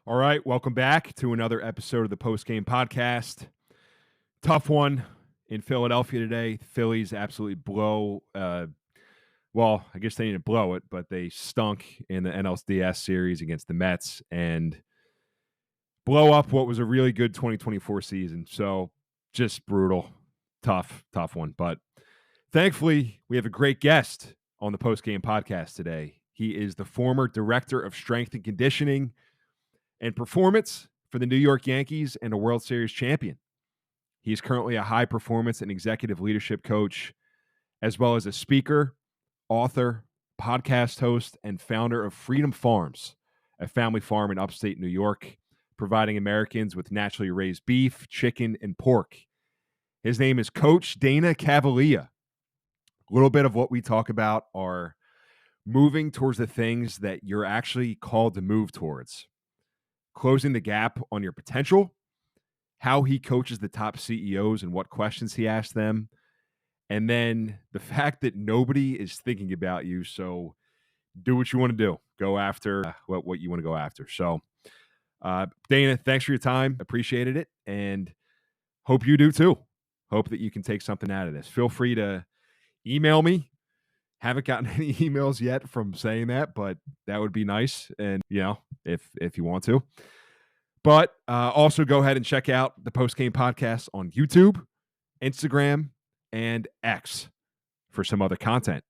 All right, welcome back to another episode of the Post Game Podcast. Tough one in Philadelphia today. The Phillies absolutely blow. Well, I guess they didn't blow it, but they stunk in the NLCS series against the Mets and blow up what was a really good 2024 season. So just brutal, tough one. But thankfully, we have a great guest on the Post Game Podcast today. He is the former director of strength and conditioning and performance for the New York Yankees and a World Series champion. He's currently a high performance and executive leadership coach, as well as a speaker, author, podcast host, and founder of Freedom Farms, a family farm in upstate New York, providing Americans with naturally raised beef, chicken, and pork. His name is Coach Dana Cavalea. A little bit of what we talk about are moving towards the things that you're actually called to move towards, closing the gap on your potential, how he coaches the top CEOs and what questions he asks them, and then the fact that nobody is thinking about you. So do what you want to do. Go after what you want to go after. So, Dana, thanks for your time. Appreciated it. And hope you do too. Hope that you can take something out of this. Feel free to email me. Haven't gotten any emails yet from saying that, but that would be nice. And, if you want to. But also go ahead and check out the Post Game Podcast on YouTube, Instagram, and X for some other content,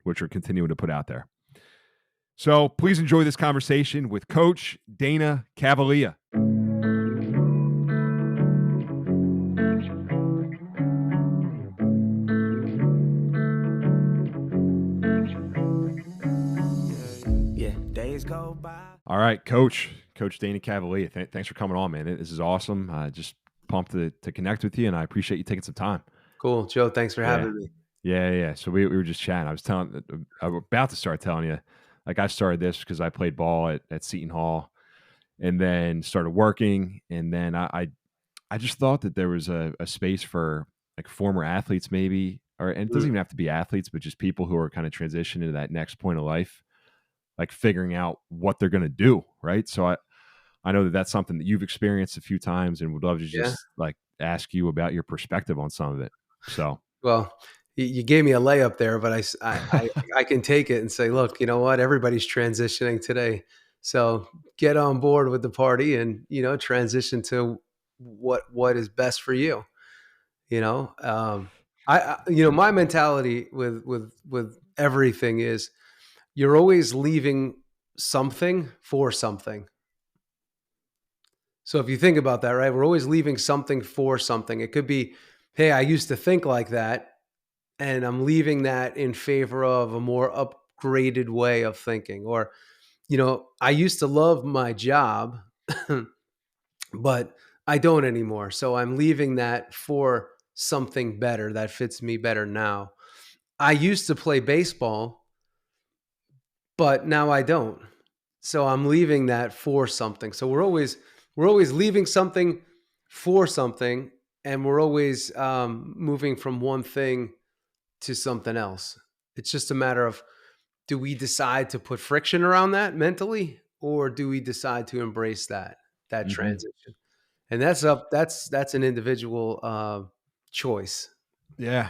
which we're continuing to put out there. So please enjoy this conversation with Coach Dana Cavalea. All right, Coach Dana Cavalea. Thanks for coming on, man. This is awesome. Just pumped to connect with you, and I appreciate you taking some time. Cool, Joe. Thanks for having me. Yeah. So we were just chatting. I was about to start telling you, like I started this because I played ball at Seton Hall, and then started working, and then I just thought that there was a space for like former athletes, maybe, and it doesn't even have to be athletes, but just people who are kind of transitioning to that next point of life, like figuring out what they're going to do, right? So I know that that's something that you've experienced a few times, and would love to just like ask you about your perspective on some of it. So, well, you gave me a layup there, but I can take it and say, look, you know what? Everybody's transitioning today, so get on board with the party and transition to what is best for you. My mentality with everything is you're always leaving something for something. So if you think about that, right, we're always leaving something for something. It could be, hey, I used to think like that, and I'm leaving that in favor of a more upgraded way of thinking. Or, I used to love my job, but I don't anymore. So I'm leaving that for something better that fits me better now. I used to play baseball, but now I don't. So I'm leaving that for something. So we're always leaving something for something, and we're always moving from one thing to something else. It's just a matter of, do we decide to put friction around that mentally, or do we decide to embrace that transition? And that's an individual choice. Yeah.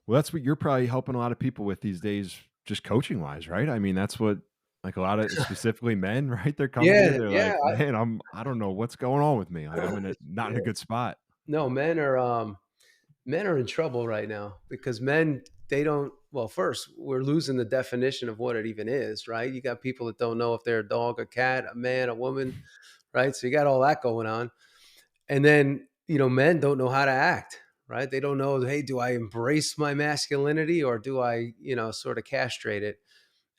Well, that's what you're probably helping a lot of people with these days, just coaching wise, right? I mean, that's what, like, a lot of specifically men, right? They're coming to you, they're like, man, I don't know what's going on with me. Like, I'm not in a good spot. No, men are in trouble right now because men, first, we're losing the definition of what it even is, right? You got people that don't know if they're a dog, a cat, a man, a woman, right? So you got all that going on. And then, men don't know how to act, right? They don't know, hey, do I embrace my masculinity, or do I, sort of castrate it?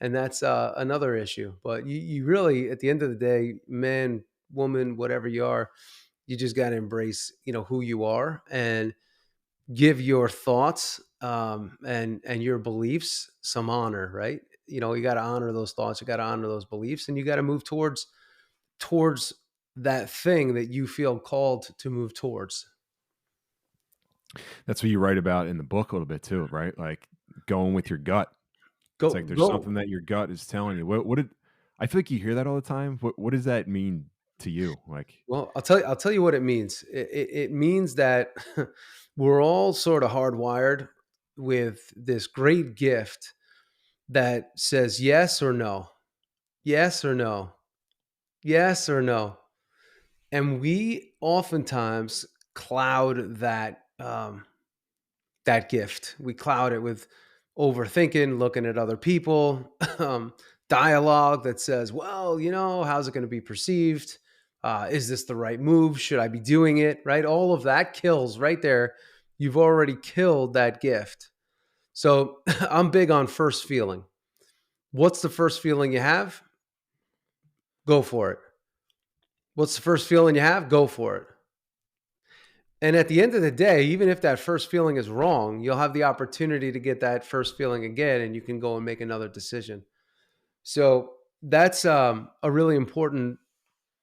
And that's another issue. But you really, at the end of the day, man, woman, whatever you are, you just got to embrace, who you are, and give your thoughts and your beliefs some honor, right? You got to honor those thoughts, you got to honor those beliefs, and you got to move towards that thing that you feel called to move towards. That's what you write about in the book a little bit too, right? Like going with your gut. It's like there's something that your gut is telling you. What did I feel like you hear that all the time? What does that mean to you? Like, Well, I'll tell you what it means. It means that we're all sort of hardwired with this great gift that says yes or no, yes or no, yes or no. And we oftentimes cloud that gift. We cloud it with overthinking, looking at other people, dialogue that says, well, how's it going to be perceived? Is this the right move? Should I be doing it? Right? All of that kills right there. You've already killed that gift. So I'm big on first feeling. What's the first feeling you have? Go for it. What's the first feeling you have? Go for it. And at the end of the day, even if that first feeling is wrong, you'll have the opportunity to get that first feeling again, and you can go and make another decision. So that's a really important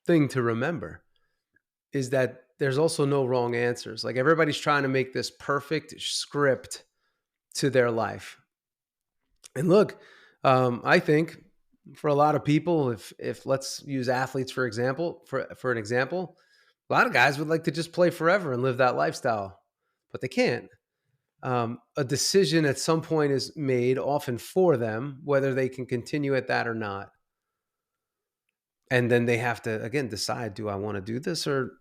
thing to remember, is that there's also no wrong answers. Like, everybody's trying to make this perfect script to their life. And look, I think for a lot of people, if let's use athletes for an example, a lot of guys would like to just play forever and live that lifestyle, but they can't. A decision at some point is made, often for them, whether they can continue at that or not. And then they have to, again, decide, do I want to do this or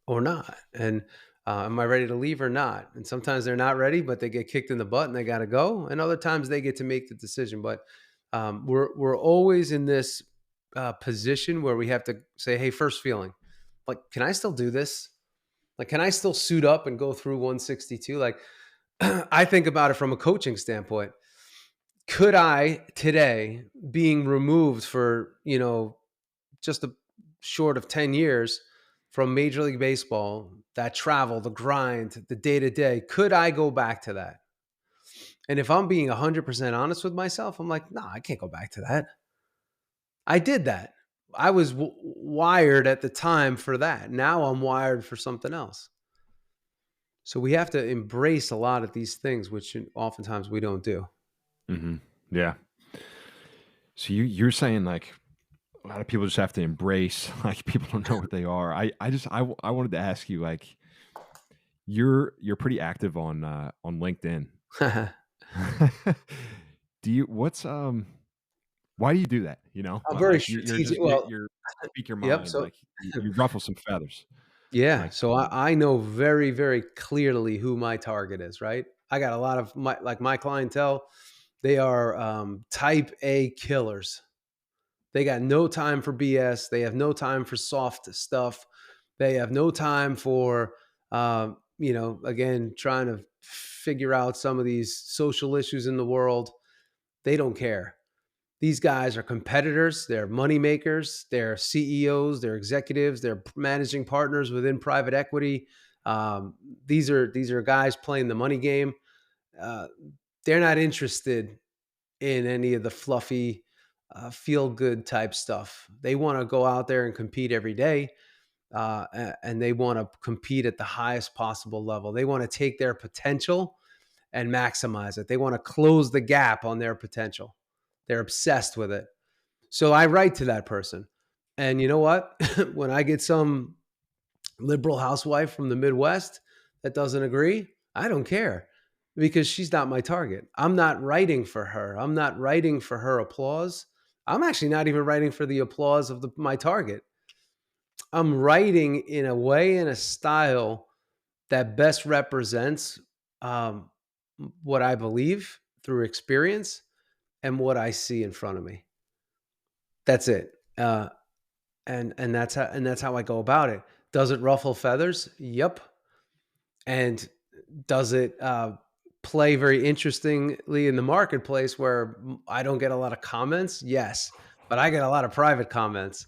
not? And am I ready to leave or not? And sometimes they're not ready, but they get kicked in the butt and they got to go. And other times they get to make the decision. But we're always in this position where we have to say, hey, first feeling, like, can I still do this? Like, can I still suit up and go through 162? Like, I think about it from a coaching standpoint. Could I today, being removed for, just a short of 10 years from Major League Baseball, that travel, the grind, the day to day, could I go back to that? And if I'm being 100% honest with myself, I'm like, no, I can't go back to that. I did that. I was wired at the time for that. Now I'm wired for something else. So we have to embrace a lot of these things, which oftentimes we don't do. mm-hmm. Yeah. So you're saying like a lot of people just have to embrace, like, people don't know what they are. I wanted to ask you, like, you're pretty active on LinkedIn. Do you what's why do you do that? I'm very Like, you're strategic. just Well, you're speak your yep. mind, So like you ruffle some feathers. yeah, Like, so I know very, very clearly who my target is, right? I got a lot of my clientele, they are type A killers. They got no time for BS. They have no time for soft stuff. They have no time for, again, trying to figure out some of these social issues in the world. They don't care. These guys are competitors. They're money makers. They're CEOs. They're executives. They're managing partners within private equity. These are guys playing the money game. Uh, they're not interested in any of the fluffy, feel good type stuff. They want to go out there and compete every day. And they want to compete at the highest possible level. They want to take their potential and maximize it. They want to close the gap on their potential. They're obsessed with it. So I write to that person. And you know what? When I get some liberal housewife from the Midwest that doesn't agree, I don't care, because she's not my target. I'm not writing for her. I'm not writing for her applause. I'm actually not even writing for the applause of my target. I'm writing in a way, in a style that best represents um, what I believe through experience and what I see in front of me. That's it. And that's how I go about it. Does it ruffle feathers? Yep. And does it play very interestingly in the marketplace where I don't get a lot of comments? Yes, but I get a lot of private comments.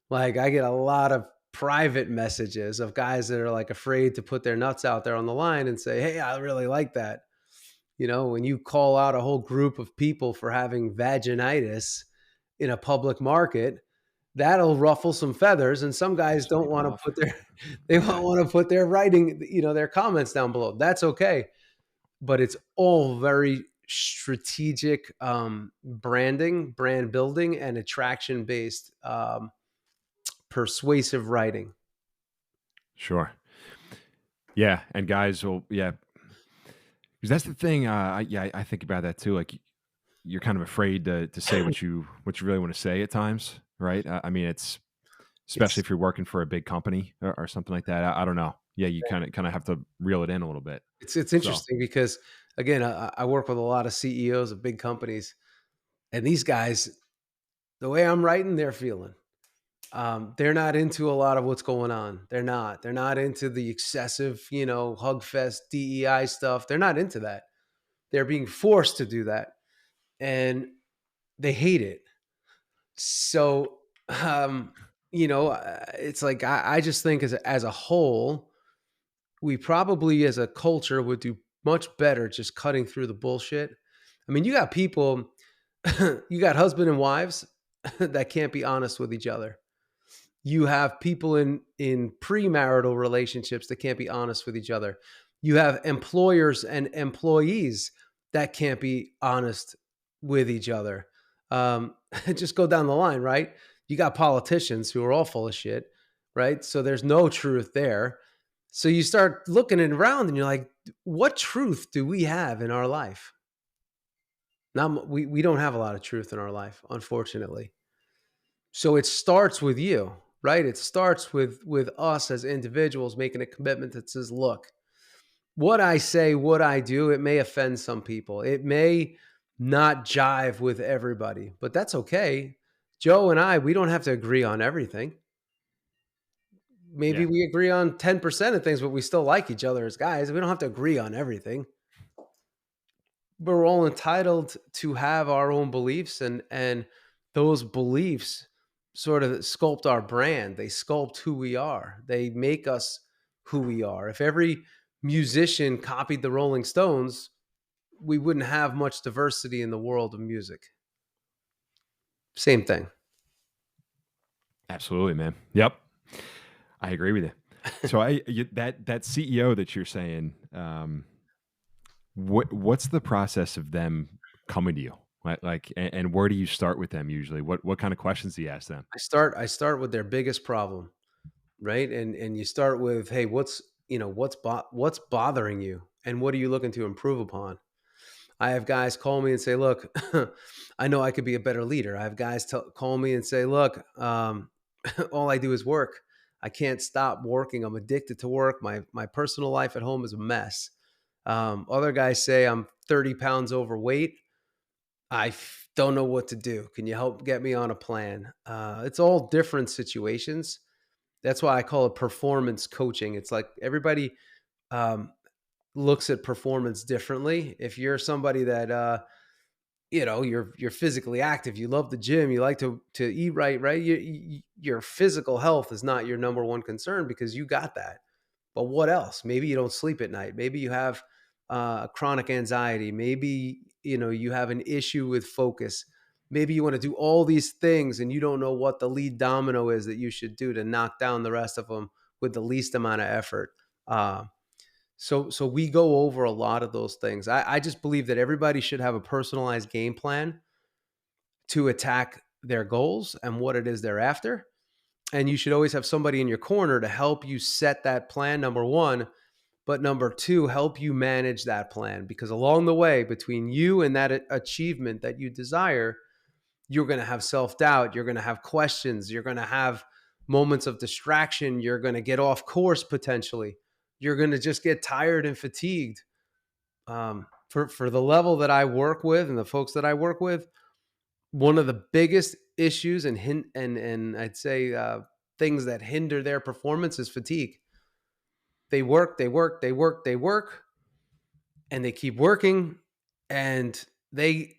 Like, I get a lot of private messages of guys that are like afraid to put their nuts out there on the line and say, "Hey, I really like that." When you call out a whole group of people for having vaginitis in a public market, that'll ruffle some feathers. And some guys piss don't people want to off. put they Yeah. don't want to put their writing, their comments down below. That's okay. But it's all very strategic branding, brand building, and attraction based persuasive writing. Sure. Yeah, and guys will, yeah, because that's the thing. I think about that too. Like, you're kind of afraid to say what you really want to say at times, right? I mean, it's especially It's if you're working for a big company or something like that. I don't know. Yeah, you kind of have to reel it in a little bit. it's So interesting because again, I work with a lot of CEOs of big companies, and these guys, the way I'm writing, they're feeling. They're not into a lot of what's going on. They're not. They're not into the excessive, hug fest DEI stuff. They're not into that. They're being forced to do that, and they hate it. So, it's like I just think as a whole, we probably as a culture would do much better just cutting through the bullshit. I mean, you got people, you got husband and wives that can't be honest with each other. You have people in premarital relationships that can't be honest with each other. You have employers and employees that can't be honest with each other. Just go down the line, right? You got politicians who are all full of shit, right? So there's no truth there. So you start looking around and you're like, what truth do we have in our life? Now we don't have a lot of truth in our life, unfortunately. So it starts with you, right? It starts with us as individuals making a commitment that says, look, what I say, what I do, it may offend some people. It may not jive with everybody, but that's okay. Joe and I, we don't have to agree on everything. Maybe yeah, we agree on 10% of things, but we still like each other as guys. We don't have to agree on everything. But we're all entitled to have our own beliefs, and those beliefs sort of sculpt our brand. They sculpt who we are. They make us who we are. If every musician copied the Rolling Stones, we wouldn't have much diversity in the world of music. Same thing. absolutely, man. Yep, I agree with you. So that CEO that you're saying, what's the process of them coming to you? Like, and where do you start with them usually? What kind of questions do you ask them? I start with their biggest problem, right? And you start with, hey, what's bothering you, and what are you looking to improve upon? I have guys call me and say, look, I know I could be a better leader. I have guys call me and say, look, all I do is work. I can't stop working. I'm addicted to work. My personal life at home is a mess. Other guys say I'm 30 pounds overweight. Don't know what to do. Can you help get me on a plan? It's all different situations. That's why I call it performance coaching. It's like everybody um, looks at performance differently. If you're somebody that you're physically active, you love the gym, you like to eat right, right? Your physical health is not your number one concern because you got that. But what else? Maybe you don't sleep at night. Maybe you have chronic anxiety. Maybe you have an issue with focus. Maybe you want to do all these things and you don't know what the lead domino is that you should do to knock down the rest of them with the least amount of effort. Uh, so we go over a lot of those things. I just believe that everybody should have a personalized game plan to attack their goals and what it is they're after. And you should always have somebody in your corner to help you set that plan, number one. But number two, help you manage that plan. Because along the way, between you and that achievement that you desire, you're going to have self doubt. You're going to have questions. You're going to have moments of distraction. You're going to get off course potentially. You're going to just get tired and fatigued. For the level that I work with and the folks that I work with, one of the biggest issues and I'd say things that hinder their performance is fatigue. They work, they work, they work, they work, and they keep working, and they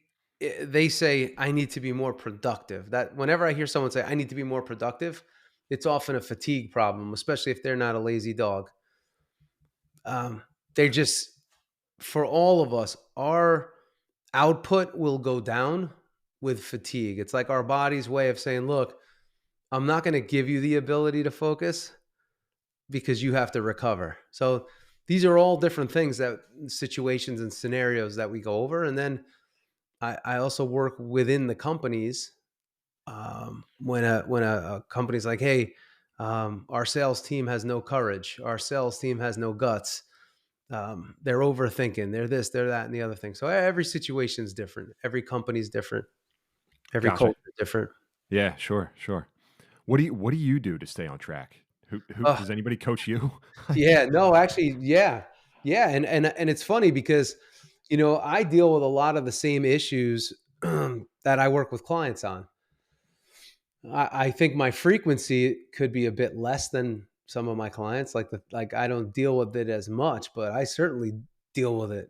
say, I need to be more productive. That whenever I hear someone say I need to be more productive, it's often a fatigue problem, especially if they're not a lazy dog. They're just, for all of us, our output will go down with fatigue. It's like our body's way of saying, look, I'm not going to give you the ability to focus because you have to recover. So these are all different things, that situations and scenarios that we go over. And then I also work within the companies When a company's like, hey, our sales team has no courage, our sales team has no guts, they're overthinking, they're this, they're that, and the other thing. So every situation is different. Every company's different. Every Gotcha. culture is different. Yeah, sure, sure. What do you do to stay on track? Who Uh, does anybody coach you? Like, yeah, no, actually, yeah, yeah, and it's funny because I deal with a lot of the same issues that I work with clients on. I think my frequency could be a bit less than some of my clients. Like I don't deal with it as much, but I certainly deal with it.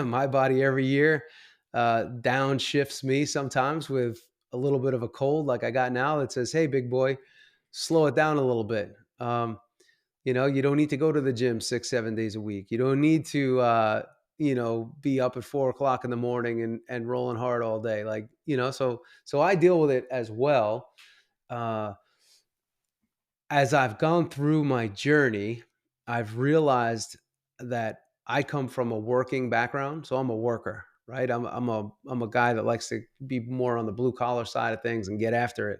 My body every year downshifts me sometimes with a little bit of a cold, like I got now, that says, "Hey, big boy, slow it down a little bit." You don't need to go to the gym 6, 7 days a week. You don't need to, be up at 4 o'clock in the morning and rolling hard all day. So I deal with it as well. Uh, as I've gone through my journey, I've realized that I come from a working background, so I'm a worker, right? I'm a guy that likes to be more on the blue collar side of things and get after it.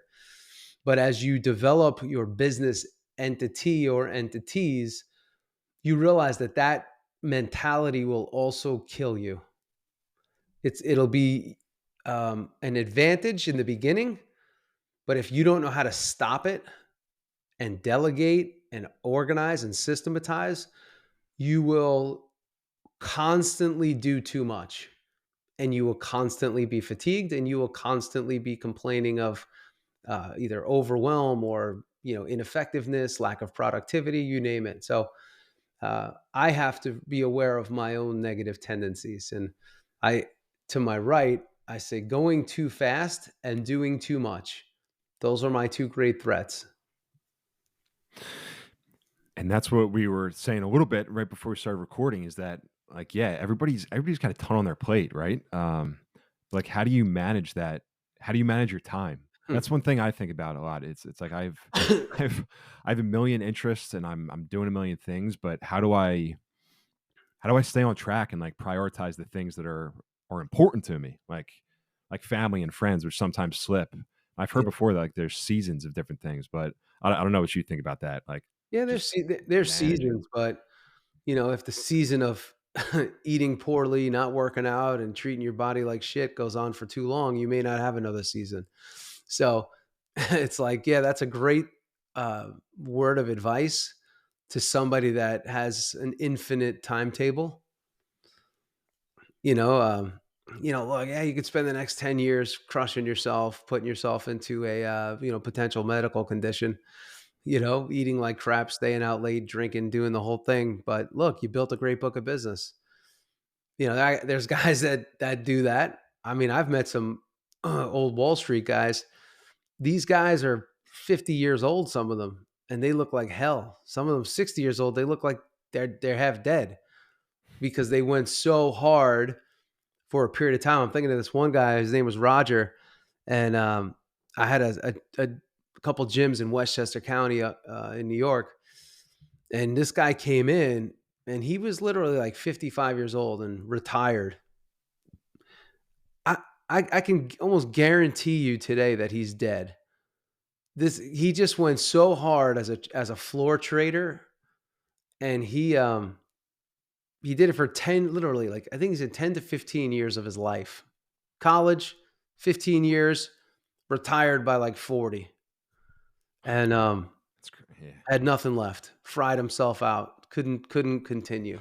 But as you develop your business entity or entities, you realize that mentality will also kill you. It'll be an advantage in the beginning, but if you don't know how to stop it and delegate and organize and systematize, you will constantly do too much, and you will constantly be fatigued, and you will constantly be complaining of either overwhelm or ineffectiveness, lack of productivity, you name it. So I have to be aware of my own negative tendencies. And I, to my right, I say going too fast and doing too much. Those are my two great threats. and that's what we were saying a little bit right before we started recording is that like, yeah, everybody's got a ton on their plate, right? Like how do you manage that? How do you manage your time? Hmm. That's one thing I think about a lot. It's like I've I have a million interests and I'm doing a million things, but how do I stay on track and like prioritize the things that are important to me, like family and friends, which sometimes slip. I've heard Yeah, before that like there's seasons of different things, but I don't know what you think about that. Like yeah. just There's managing. seasons, but if the season of eating poorly, not working out, and treating your body like shit goes on for too long, you may not have another season. So it's like, yeah, that's a great word of advice to somebody that has an infinite timetable. You know, um, look, yeah, you could spend the next 10 years crushing yourself, putting yourself into a potential medical condition. Eating like crap, staying out late, drinking, doing the whole thing. But look, you built a great book of business. There's guys that do that. I mean, I've met some old Wall Street guys. These guys are 50 years old, some of them, and they look like hell. Some of them 60 years old, they look like they're half dead because they went so hard for a period of time. I'm thinking of this one guy, his name was Roger, and I had a couple gyms in Westchester County in New York, and this guy came in and he was literally like 55 years old and retired. I, I can almost guarantee you today that he's dead. He just went so hard as a floor trader, and he did it for 10, literally, like I think he said 10 to 15 years of his life. College, 15 years, retired by like 40, and Yeah. had nothing left. Fried himself out. Couldn't continue.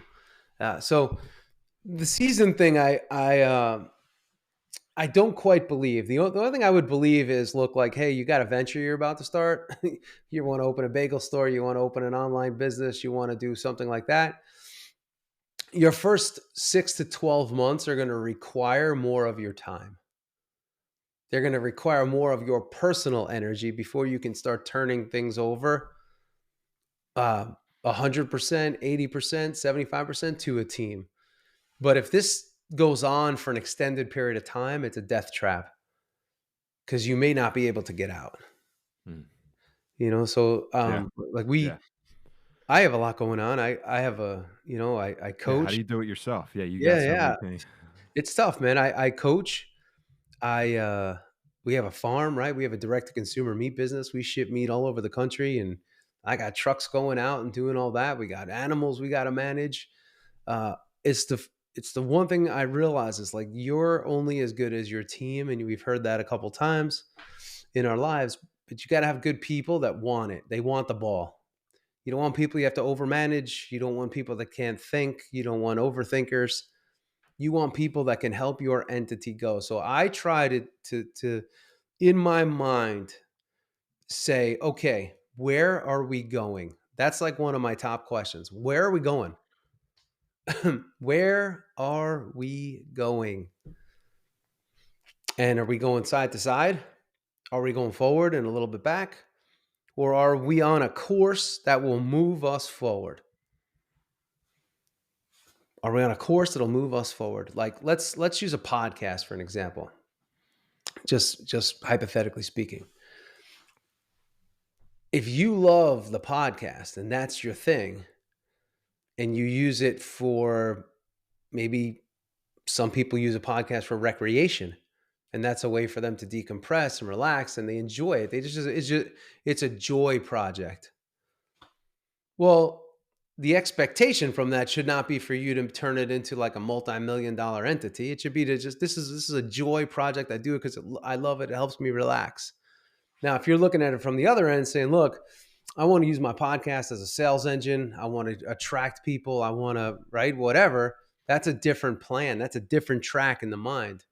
So the season thing, I don't quite believe. The only thing I would believe is, look, like, hey, you got a venture you're about to start. You want to open a bagel store. You want to open an online business. You want to do something like that. Your first 6 to 12 months are going to require more of your time. They're going to require more of your personal energy before you can start turning things over 100%, 80%, 75% to a team. But if this goes on for an extended period of time, it's a death trap because you may not be able to get out. Mm. So Yeah. like Yeah. I have a lot going on. I have I Yeah. How do coach. you do it yourself? Yeah, you got Yeah, so many yeah. things. It's tough, man. I coach. I we have a farm, right? We have a direct to consumer meat business. We ship meat all over the country, and I got trucks going out and doing all that. We got animals we got to manage. Uh, it's the one thing I realize is like you're only as good as your team, and we've heard that a couple times in our lives. But you got to have good people that want it. They want the ball. You don't want people you have to overmanage. You don't want people that can't think. You don't want overthinkers. You want people that can help your entity go. So I try to in my mind say, okay, where are we going? That's like one of my top questions. Where are we going? Where are we going? And are we going side to side? Are we going forward and a little bit back? Or are we on a course that will move us forward? Are we on a course that'll move us forward? Like let's use a podcast for an example. Just hypothetically speaking. If you love the podcast and that's your thing, and you use it for maybe some people use a podcast for recreation, and that's a way for them to decompress and relax, and they enjoy it. It's a joy project. Well, the expectation from that should not be for you to turn it into like a multi-million-dollar entity. It should be to just this is a joy project. I do it because I love it. It helps me relax. Now, if you're looking at it from the other end, saying, "Look, I want to use my podcast as a sales engine. I want to attract people. I want to whatever." That's a different plan. That's a different track in the mind.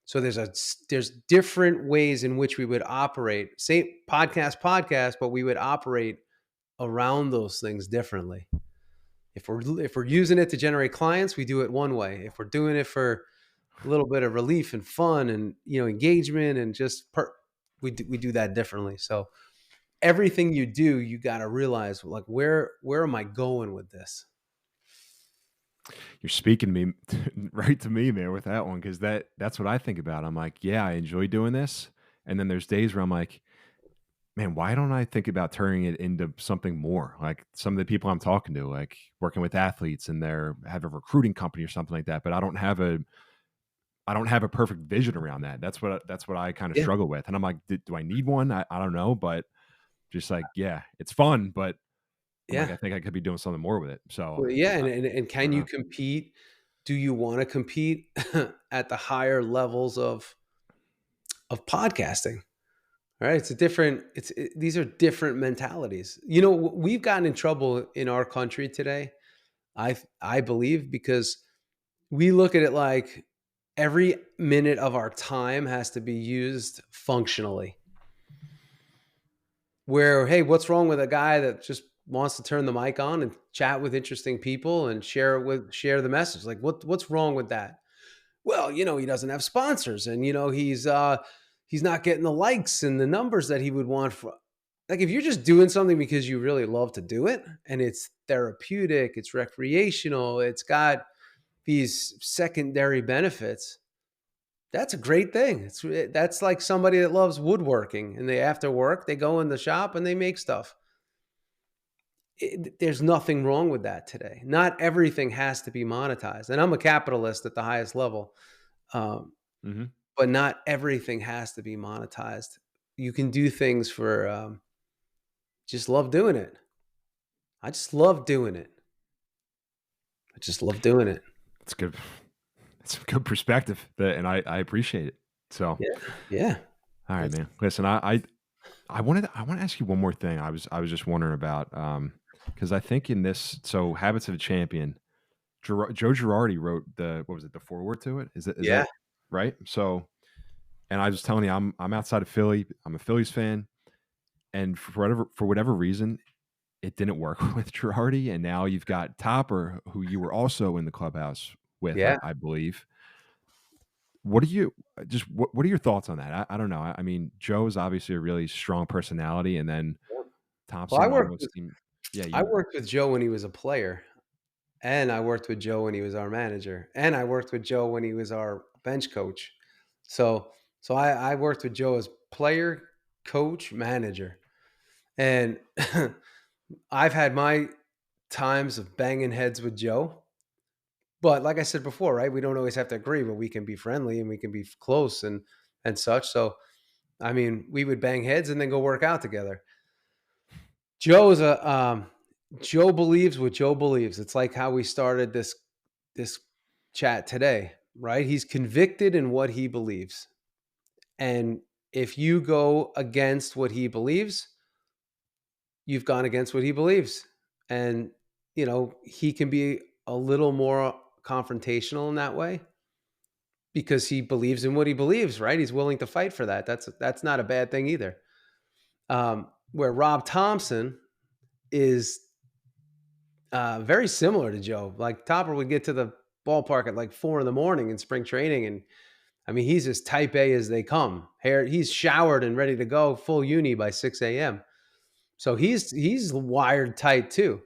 So there's different ways in which we would operate. Same podcast, but we would operate around those things differently. If we're using it to generate clients, we do it one way. If we're doing it for a little bit of relief and fun and engagement and just we do that differently. So everything you do, you got to realize like where am I going with this? You're speaking to me right to me, man, with that one, because that's what I think about. I'm like, yeah, I enjoy doing this, and then there's days where I'm like, man, why don't I think about turning it into something more? Like some of the people I'm talking to, like working with athletes, and have a recruiting company or something like that, but I don't have a perfect vision around that. That's what I kind of Yeah, struggle with, and I'm like, do I need one? I don't know, but just like, yeah, it's fun, but I'm like, yeah, I think I could be doing something more with it. So well, yeah. And I can don't you know. compete? Do you want to compete at the higher levels of podcasting? All right, these are different mentalities. We've gotten in trouble in our country today. I believe because we look at it like every minute of our time has to be used functionally. Where, hey, what's wrong with a guy that just wants to turn the mic on and chat with interesting people and share the message? Like what's wrong with that? Well, he doesn't have sponsors, and he's not getting the likes and the numbers that he would want for. Like if you're just doing something because you really love to do it and it's therapeutic, it's recreational, it's got these secondary benefits, that's a great thing. That's like somebody that loves woodworking and after work they go in the shop and they make stuff. There's nothing wrong with that today. Not everything has to be monetized. And I'm a capitalist at the highest level. Um, Mhm. but not everything has to be monetized. You can do things for just love doing it. I just love doing it. I just love doing it. It's good. It's a good perspective, and I appreciate it. So, Yeah. Yeah. all right, That's man. Listen, I want to ask you one more thing. I was just wondering about because I think in this Habits of a Champion, Joe Girardi wrote the foreword to it. Is that yeah. right? So, and I was telling you, I'm outside of Philly. I'm a Phillies fan, and for whatever reason, it didn't work with Girardi, and now you've got Topper, who you were also in the clubhouse with, Yeah. I believe. What are you what are your thoughts on that? I don't know. I mean, Joe is obviously a really strong personality, and then Well, Thompson almost seemed, yeah, I you worked with Joe when he was a player, and I worked with Joe when he was our manager, and I worked with Joe when he was our bench coach. So I worked with Joe as player, coach, manager. And I've had my times of banging heads with Joe. But like I said before, right, we don't always have to agree, but we can be friendly and we can be close and such. So I mean, we would bang heads and then go work out together. Joe's a Joe believes what Joe believes. It's like how we started this chat today, right? He's convicted in what he believes. And if you go against what he believes, you've gone against what he believes. And he can be a little more confrontational in that way because he believes in what he believes, right? He's willing to fight for that. That's not a bad thing either. Where Rob Thompson is very similar to Joe. Like Topper would get to the ballpark at like 4 a.m. in spring training, and I mean he's as type A as they come. He's showered and ready to go, full uni by 6 a.m. So he's wired tight too.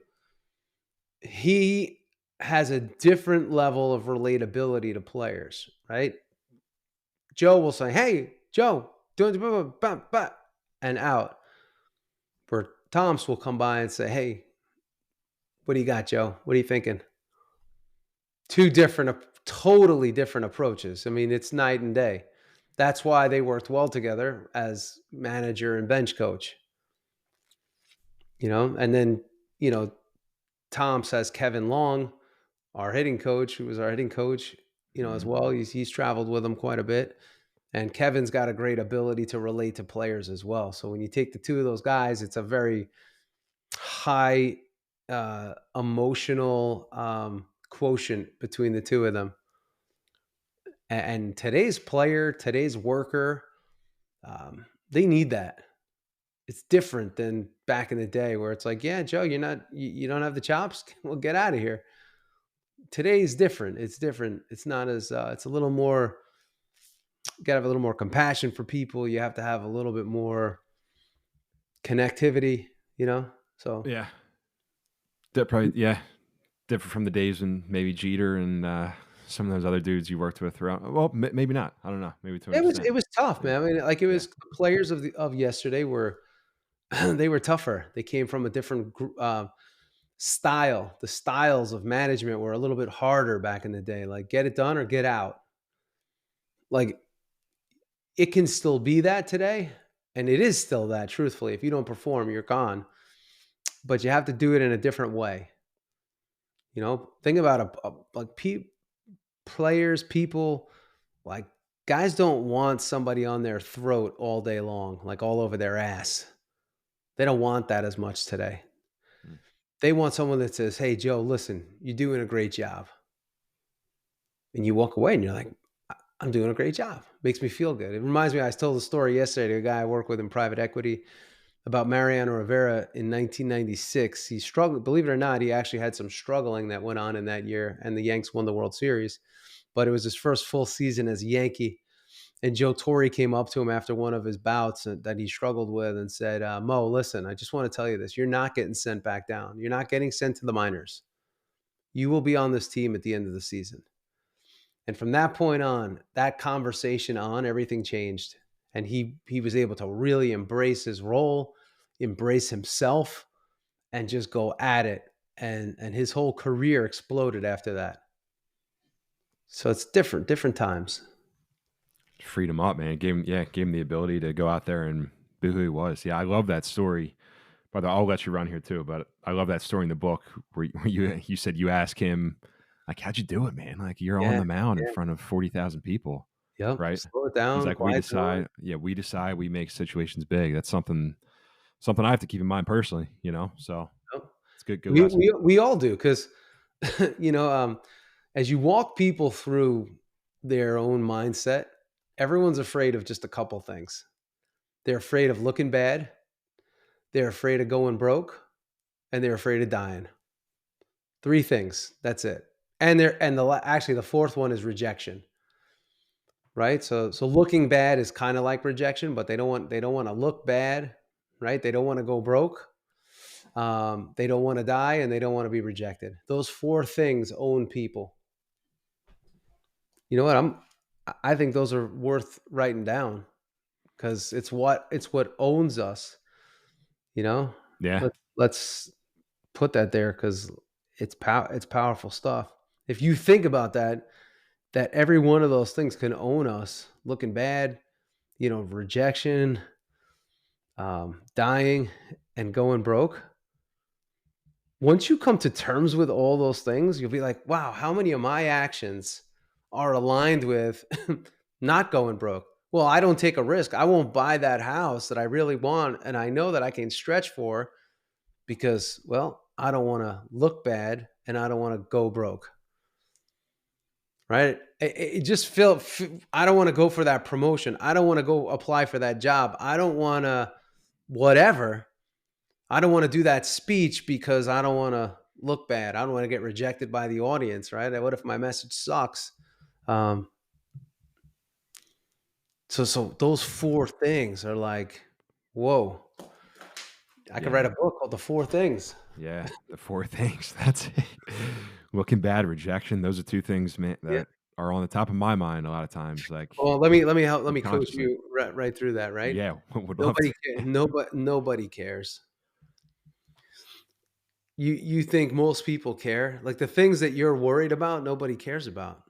He has a different level of relatability to players, right? Joe will say, "Hey, Joe, doing and out." Where Toms will come by and say, "Hey, what do you got, Joe? What are you thinking?" Two totally different approaches. I mean, it's night and day. That's why they worked well together as manager and bench coach. And then, Tom says Kevin Long, our hitting coach, who was our hitting coach, as well. He's traveled with him quite a bit. And Kevin's got a great ability to relate to players as well. So when you take the two of those guys, it's a very high emotional quotient between the two of them. And today's player, today's worker, they need that. It's different than back in the day where it's like, yeah, Joe, you don't have the chops. Well, get out of here. Today's different. It's different. It's not as, it's a little more, you got to have a little more compassion for people. You have to have a little bit more connectivity, so. Yeah. Different from the days when maybe Jeter and some of those other dudes you worked with around. Well, maybe not. I don't know. Maybe to an extent. It was tough, man. I mean, like the players of yesterday were they were tougher. They came from a different style. The styles of management were a little bit harder back in the day. Like get it done or get out. Like it can still be that today, and it is still that. Truthfully, if you don't perform, you're gone. But you have to do it in a different way. Think about players, people, like guys don't want somebody on their throat all day long, like all over their ass. They don't want that as much today. They want someone that says, "Hey, Joe, listen, you're doing a great job." And you walk away and you're like, "I'm doing a great job." Makes me feel good. It reminds me, I told the story yesterday to a guy I work with in private equity about Mariano Rivera in 1996. He struggled, believe it or not, he actually had some struggling that went on in that year, and the Yanks won the World Series. But it was his first full season as a Yankee. And Joe Torre came up to him after one of his bouts that he struggled with and said, "Mo, listen, I just want to tell you this. You're not getting sent back down. You're not getting sent to the minors. You will be on this team at the end of the season." And from that point on, that conversation on, everything changed. And he was able to really embrace his role, embrace himself, and just go at it. And his whole career exploded after that. So it's different times. Freed him up, man. Gave him the ability to go out there and be who he was. Yeah, I love that story. By the way, I'll let you run here too, but I love that story in the book where you said you asked him, like, how'd you do it, man? Like you're on the mound in front of 40,000 people. Yep. Right. Slow it down. He's like, we decide we make situations big. That's something I have to keep in mind personally, so yep. It's good. We all do. Cause as you walk people through their own mindset, everyone's afraid of just a couple things. They're afraid of looking bad. They're afraid of going broke, and they're afraid of dying. 3 things. That's it. And actually the fourth one is rejection. Right? So looking bad is kind of like rejection, but they don't want to look bad, right? They don't want to go broke. They don't want to die, and they don't want to be rejected. Those 4 things own people. You know what? I think those are worth writing down because it's what owns us. Yeah. Let's put that there because it's powerful stuff. If you think about that every one of those things can own us. Looking bad, rejection, dying, and going broke. Once you come to terms with all those things, you'll be like, wow, how many of my actions are aligned with not going broke? Well, I don't take a risk. I won't buy that house that I really want. And I know that I can stretch for because, well, I don't want to look bad and I don't want to go broke. Right? It just felt, I don't want to go for that promotion. I don't want to go apply for that job. I don't want to, whatever. I don't want to do that speech because I don't want to look bad. I don't want to get rejected by the audience, right? What if my message sucks? So those 4 things are like, whoa. I could write a book called The 4 Things. Yeah, the 4 things. That's it. Looking bad, rejection. Those are 2 things, man, Yeah. that are on the top of my mind a lot of times. Like, Well, let me coach consciously. you right through that, right? Yeah, would love to. Nobody cares. You think most people care? Like the things that you're worried about, nobody cares about.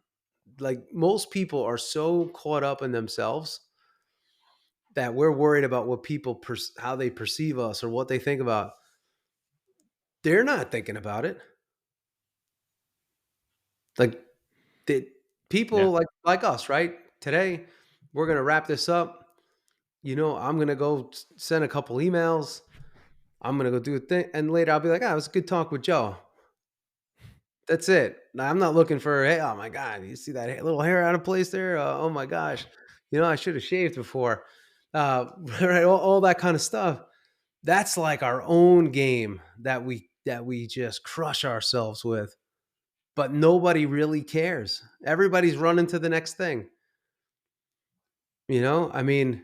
Like most people are so caught up in themselves that we're worried about what people how they perceive us or what they think about. They're not thinking about it. Like people Yeah. like us, right? Today, we're gonna wrap this up. I'm gonna go send a couple emails. I'm gonna go do a thing, and later I'll be like, it was a good talk with Joe. That's it. Now, I'm not looking for, hey, oh my God, you see that little hair out of place there? Oh my gosh, I should have shaved before. Right, all that kind of stuff. That's like our own game that we just crush ourselves with. But nobody really cares. Everybody's running to the next thing. I mean,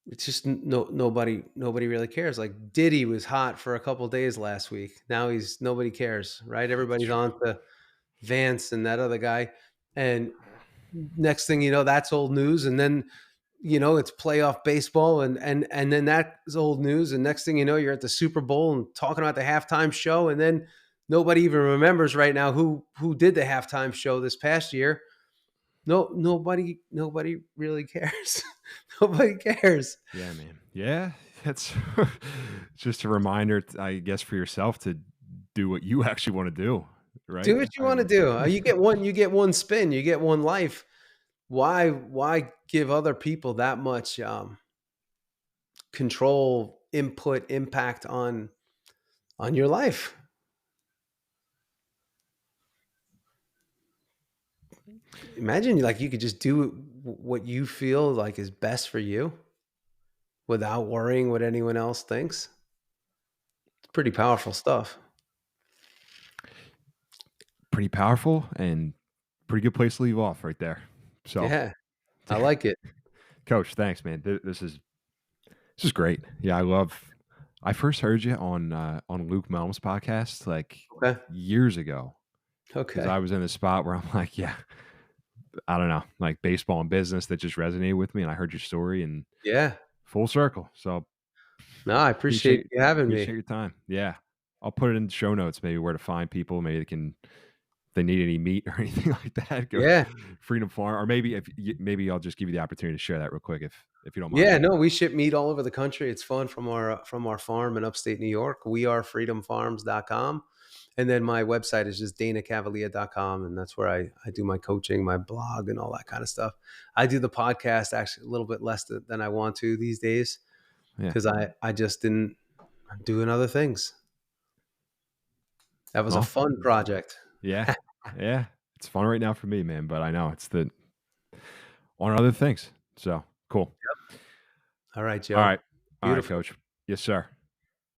it's just nobody really cares. Like Diddy was hot for a couple days last week. Now nobody cares, right? It's Everybody's true. on to Vance and that other guy. And next thing you know, that's old news. And then, it's playoff baseball and then that's old news. And next thing you know, you're at the Super Bowl and talking about the halftime show. And then nobody even remembers right now who did the halftime show this past year. Nobody really cares. Nobody cares. Yeah, man. Yeah, that's just a reminder, I guess, for yourself to do what you actually wanna do, right? Do what you I want to mean, do. You get one spin, you get one life. Why give other people that much control, input, impact on your life? Imagine like you could just do what you feel like is best for you without worrying what anyone else thinks. It's pretty powerful stuff. pretty powerful and pretty good place to leave off right there. So, Yeah, I yeah, like it. coach, thanks, man. This is great. Yeah, I first heard you on Luke Melm's podcast, like, Okay. years ago because Okay. I was in a spot where I'm like, yeah, I don't know, like, baseball and business that just resonated with me, and I heard your story and Yeah. full circle. So, No, I appreciate appreciate you having me. appreciate your time. Yeah. I'll put it in the show notes, maybe where to find people. Maybe if they need any meat or anything like that, go Yeah. Freedom Farm, or maybe maybe I'll just give you the opportunity to share that real quick if you don't mind. Yeah, no, we ship meat all over the country. It's fun from our farm in upstate New York. wearefreedomfarms.com. And then my website is just danacavalea.com. And that's where I do my coaching, my blog, and all that kind of stuff. I do the podcast actually a little bit less than I want to these days Yeah. because I just didn't. I'm doing other things. That was a Awesome. fun project. Yeah. Yeah. It's fun right now for me, man, but I know it's on other things. So cool. All right, All Joe. right. All right, Beautiful. coach. Yes, sir.